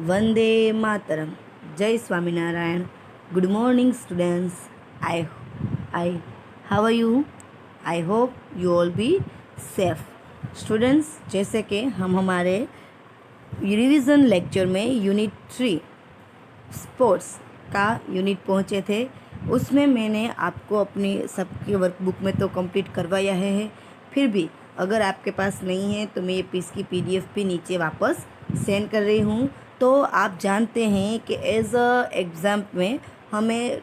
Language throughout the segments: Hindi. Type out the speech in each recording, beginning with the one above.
वंदे मातरम। जय Swaminarayan. Good morning students. I how are you? I hope you all be safe. Students, जैसे कि हम हमारे रिवीजन लेक्चर में यूनिट 3 स्पोर्ट्स का यूनिट पहुँचे थे, उसमें मैंने आपको अपनी सबकी वर्कबुक में तो कंप्लीट करवाया है। फिर भी अगर आपके पास नहीं है तो मैं ये इसकी PDF भी नीचे वापस सेंड कर रही हूँ। तो आप जानते हैं कि एज अ एग्ज़ाम में हमें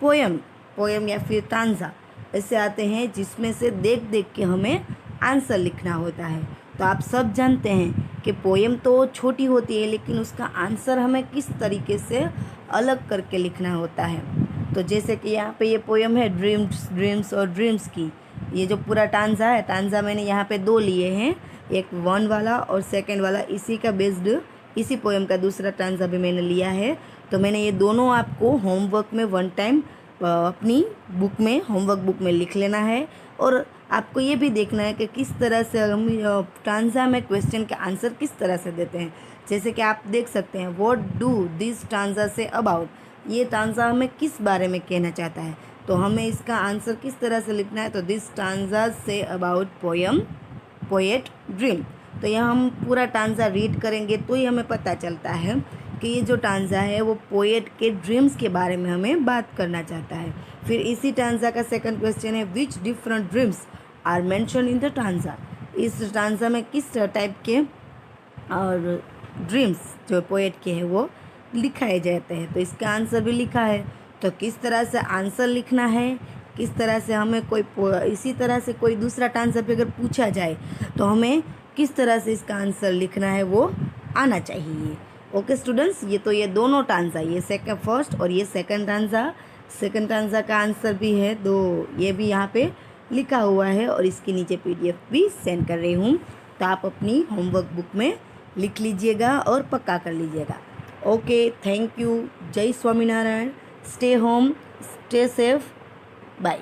पोएम या फिर तांज़ा ऐसे आते हैं जिसमें से देख देख के हमें आंसर लिखना होता है। तो आप सब जानते हैं कि पोएम तो छोटी होती है, लेकिन उसका आंसर हमें किस तरीके से अलग करके लिखना होता है। तो जैसे कि यहाँ पे ये पोएम है ड्रीम्स और ड्रीम्स की। ये जो पूरा टांजा है, टांजा मैंने यहाँ पे 2 लिए हैं, एक 1 वाला और सेकंड वाला। इसी का बेस्ड इसी पोएम का दूसरा टांजा भी मैंने लिया है। तो मैंने ये दोनों आपको होमवर्क में 1 टाइम अपनी बुक में होमवर्क बुक में लिख लेना है। और आपको ये भी देखना है कि किस तरह से हम टांजा में क्वेश्चन के आंसर किस तरह से देते हैं। जैसे कि आप देख सकते हैं, what do this टांजा say about. ये टांजा हमें किस बारे में कहना चाहता है, तो हमें इसका आंसर किस तरह से लिखना है। तो this टांजा say about poet dream. तो यह हम पूरा टांजा रीड करेंगे तो ही हमें पता चलता है कि ये जो टांजा है वो पोएट के ड्रीम्स के बारे में हमें बात करना चाहता है। फिर इसी टांजा का सेकंड क्वेश्चन है, which different dreams are mention in the stanza. इस टांजा में किस टाइप के और ड्रीम्स जो पोएट के हैं वो लिखाए जाते हैं। तो इसका आंसर भी लिखा है। तो किस तरह से आंसर लिखना है, किस तरह से हमें इसी तरह से कोई दूसरा टांजा पे अगर पूछा जाए तो हमें किस तरह से इसका आंसर लिखना है वो आना चाहिए। ओके स्टूडेंट्स, ये दोनों टांजा, ये फर्स्ट और ये सेकंड टांजा का आंसर भी है 2, ये भी यहाँ पे लिखा हुआ है और इसके नीचे PDF भी सेंड कर रही हूँ। तो आप अपनी होमवर्क बुक में लिख लीजिएगा और पक्का कर लीजिएगा। Okay, thank you. Jai Swaminarayan. Stay home, stay safe, bye.